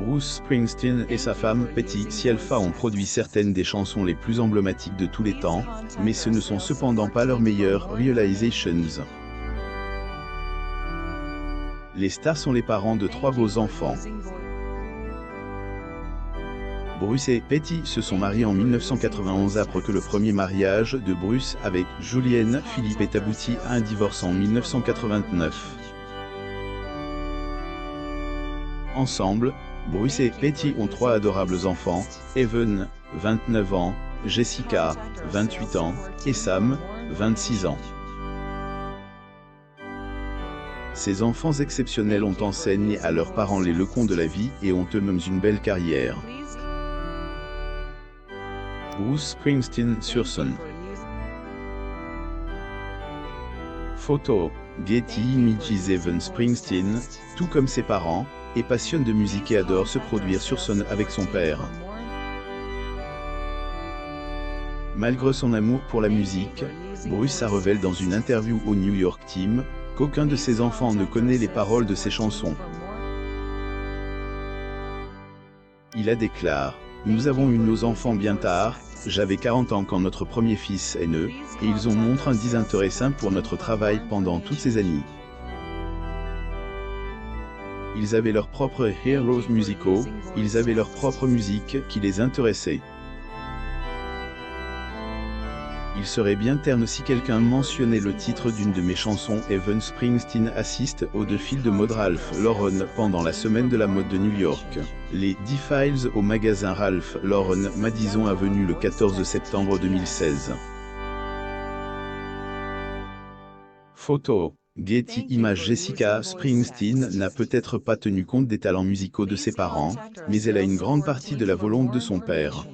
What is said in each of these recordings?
Bruce Springsteen et sa femme Patty Scialfa ont produit certaines des chansons les plus emblématiques de tous les temps, mais ce ne sont cependant pas leurs meilleures realizations. Les stars sont les parents de 3 beaux enfants. Bruce et Patty se sont mariés en 1991 après que le premier mariage de Bruce avec Julianne Philippe ait abouti à un divorce en 1989. Ensemble, Bruce et Patty ont 3 adorables enfants, Evan, 29 ans, Jessica, 28 ans, et Sam, 26 ans. Ces enfants exceptionnels ont enseigné à leurs parents les leçons de la vie et ont eux-mêmes une belle carrière. Bruce Springsteen sur scène. Photo, Getty Images. Evan Springsteen, tout comme ses parents, est passionné de musique et adore se produire sur scène avec son père. Malgré son amour pour la musique, Bruce a révélé dans une interview au New York Times qu'aucun de ses enfants ne connaît les paroles de ses chansons. Il a déclaré: « Nous avons eu nos enfants bien tard, j'avais 40 ans quand notre premier fils est né, et ils ont montré un désintérêt pour notre travail pendant toutes ces années. Ils avaient leurs propres heroes musicaux, ils avaient leur propre musique qui les intéressait. Il serait bien terne si quelqu'un mentionnait le titre d'une de mes chansons. » Evan Springsteen assiste au défilé de mode Ralph Lauren pendant la semaine de la mode de New York. Les défilés au magasin Ralph Lauren Madison Avenue le 14 septembre 2016. Photo, Getty Images. Jessica Springsteen n'a peut-être pas tenu compte des talents musicaux de ses parents, mais elle a une grande partie de la volonté de son père.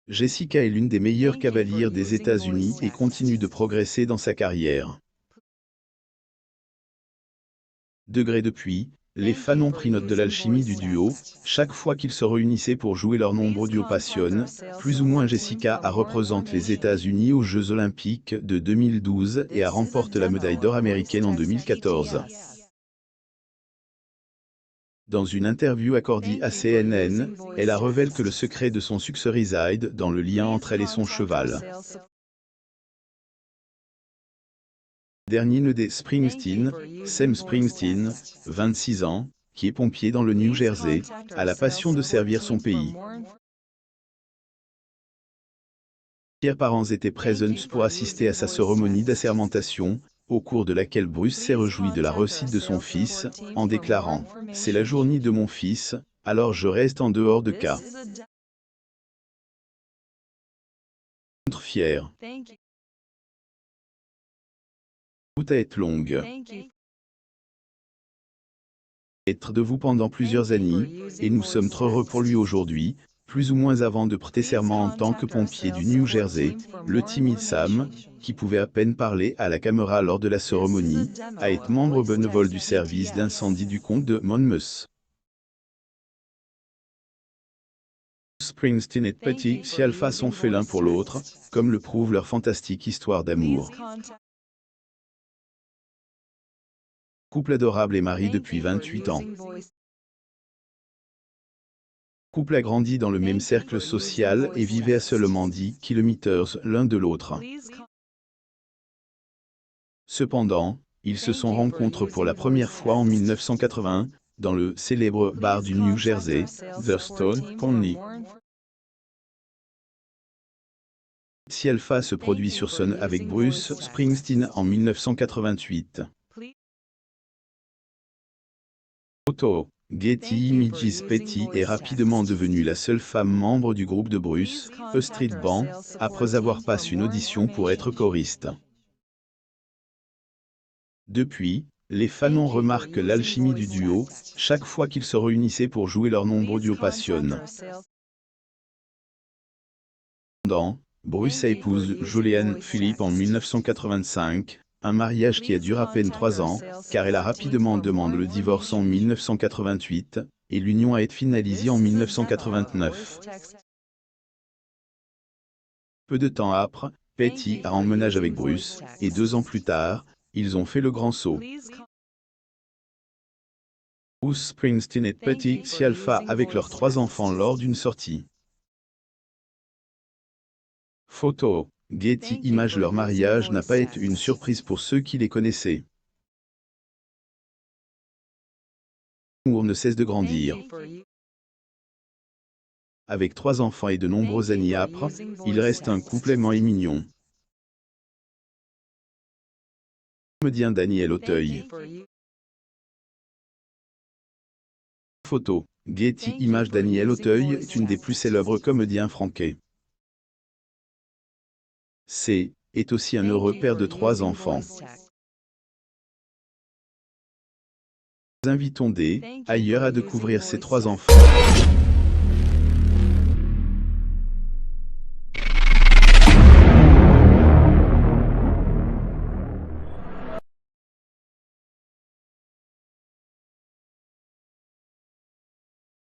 Jessica est l'une des meilleures cavalières des États-Unis et continue de progresser dans sa carrière. Depuis, les fans ont pris note de l'alchimie du duo, chaque fois qu'ils se réunissaient pour jouer leur nombre duo passionne, plus ou moins. Jessica a représenté les États-Unis aux Jeux Olympiques de 2012 et a remporté la médaille d'or américaine en 2014. Dans une interview accordée à CNN, elle a révélé que le secret de son succès réside dans le lien entre elle et son cheval. Dernier né des Springsteen, Sam Springsteen, 26 ans, qui est pompier dans le New Jersey, a la passion de servir son pays. Ses parents étaient présents pour assister à sa cérémonie d'assermentation, au cours de laquelle Bruce s'est réjoui de la réussite de son fils, en déclarant: « C'est la journée de mon fils, alors je reste en dehors de cas. Fier. Route à être longue. Être de vous pendant plusieurs années, et nous sommes très heureux pour lui aujourd'hui. » Plus ou moins avant de prêter serment en tant que pompier du New Jersey, le timide Sam, qui pouvait à peine parler à la caméra lors de la cérémonie, a été membre bénévole du service d'incendie du comte de Monmouth. Springsteen et Patty Scialfa sont faits l'un pour l'autre, comme le prouve leur fantastique histoire d'amour. Couple adorable et marié depuis 28 ans. Couple a grandi dans le même cercle social et vivait à seulement 10 km l'un de l'autre. Cependant, ils se sont rencontrés pour la première fois en 1980, dans le célèbre bar du New Jersey, The Stone Pony. Scialfa se produit sur scène avec Bruce Springsteen en 1988. Photo, Getty Images. Patty est rapidement devenue la seule femme membre du groupe de Bruce, A Street Band, après avoir passé une audition pour être choriste. Depuis, les fans ont remarqué l'alchimie du duo, chaque fois qu'ils se réunissaient pour jouer leur nombreux duo passionne. Cependant, Bruce a épousé Julianne Philippe en 1985, un mariage qui a duré à peine 3 ans, car elle a rapidement demandé le divorce en 1988, et l'union a été finalisée en 1989. Peu de temps après, Patty a emménagé avec Bruce, et 2 ans plus tard, ils ont fait le grand saut. Bruce Springsteen et Patty Scialfa avec leurs 3 enfants lors d'une sortie. Photo. Getty Images. Leur mariage n'a pas été une surprise pour ceux qui les connaissaient. L'amour ne cesse de grandir. Avec 3 enfants et de nombreuses années après, il reste un couple aimant et mignon. Comédien Daniel Auteuil. Photo. Getty Images. Daniel Auteuil est une des plus célèbres comédiens français. Est aussi un heureux père de 3 enfants. Nous invitons ailleurs à découvrir ses 3 enfants.